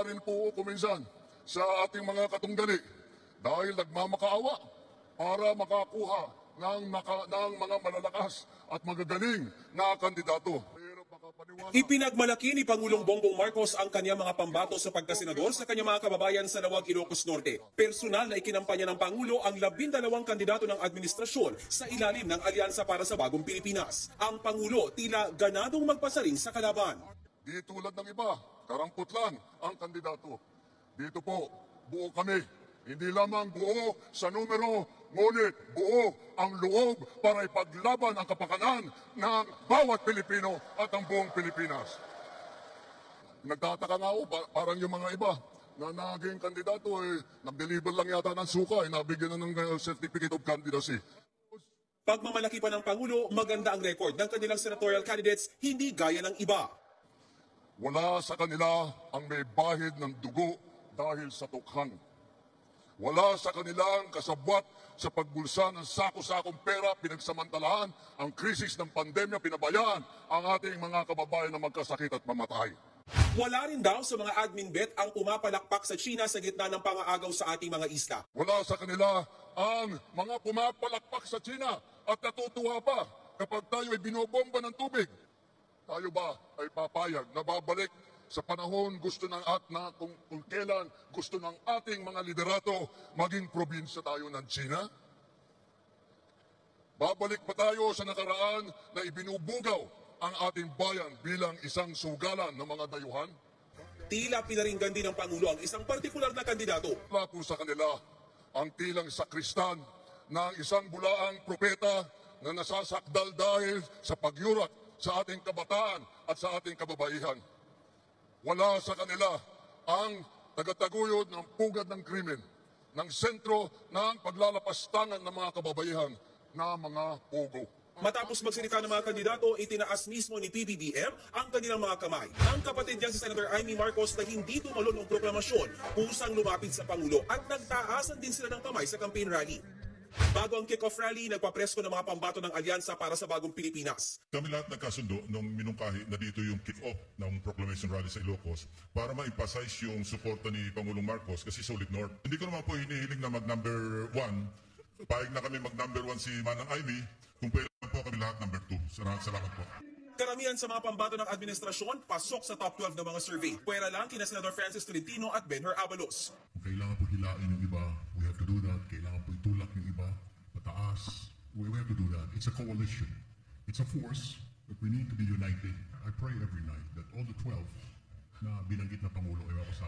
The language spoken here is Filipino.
rin po kuminsan sa ating mga katunggali dahil nagmamakaawa para makakuha ng mga malalakas at magagaling na kandidato. Ipinagmalaki ni Pangulong Bongbong Marcos ang kanyang mga pambato sa pagkasenador sa kanyang mga kababayan sa Nawag, Ilocos Norte. Personal na ikinampanya ng Pangulo ang 12 kandidato ng administrasyon sa ilalim ng Alyansa para sa Bagong Pilipinas. Ang Pangulo tila ganadong magpasaring sa kalaban. Di tulad ng iba, karampot lang ang kandidato. Dito po, buo kami. Hindi lamang buo sa numero, ngunit buo ang loob para ipaglaban ang kapakanan ng bawat Pilipino at ang buong Pilipinas. Nagtataka nga ako, parang yung mga iba na naging kandidato, nag-deliver lang yata ng suka, nabigyan na ng certificate of candidacy. Pagmamalaki pa ng Pangulo, maganda ang record ng kanilang senatorial candidates, hindi gaya ng iba. Wala sa kanila ang may bahid ng dugo dahil sa tukhang. Wala sa kanilang kasabwat sa pagbulsa ng sako-sakong pera, pinagsamantalahan ang krisis ng pandemya, pinabayaan ang ating mga kababayan na magkasakit at mamatay. Wala rin daw sa mga admin bet ang pumapalakpak sa China sa gitna ng pangaagaw sa ating mga isla. Wala sa kanila ang mga pumapalakpak sa China at natutuwa pa kapag tayo ay binobomba ng tubig. Tayo ba ay papayag na babalik sa panahon gusto ng kung kailan gusto ng ating mga liderato maging probinsya tayo ng China? Babalik pa tayo sa nakaraan na ibinubugaw ang ating bayan bilang isang sugalan ng mga dayuhan? Tila pinaringgan din ng Pangulo ang isang partikular na kandidato. Wala po sa kanila ang tilang sakristan ng isang bulaang propeta na nasasakdal dahil sa pagyurak sa ating kabataan at sa ating kababaihan. Wala sa kanila ang tagataguyod ng pugad ng krimen, ng sentro ng paglalapastangan ng mga kababaihan na mga pugo. Matapos magsalita ng mga kandidato, itinaas mismo ni PBBM ang kanilang mga kamay. Ang kapatid niya si Senator Amy Marcos na hindi tumalon ng proklamasyon, kusang lumapit sa Pangulo at nagtaasan din sila ng kamay sa campaign rally. Bago ang kick-off rally, nagpapresko ng mga pambato ng Alyansa para sa Bagong Pilipinas. Kami lahat nagkasundo nung minungkahi na dito yung kick-off ng proclamation rally sa Ilocos para ma-emphasize yung suporta ni Pangulong Marcos kasi solid north. Hindi ko naman po hinihiling na mag-number 1. Pahig na kami mag-number 1 si Manang Amy. Kung pwede po kami lahat number 2. Salamat po. Karamihan sa mga pambato ng administrasyon pasok sa top 12 ng mga survey. Pwera lang kina Senator Francis Tolentino at Benher Abalos. Kung kailangan po hilain yung iba, we have to do that. Kailangan po itulak yung iba, pataas. We have to do that. It's a coalition. It's a force, but we need to be united. I pray every night that all the 12 na binanggit na Pangulo ay mapasama.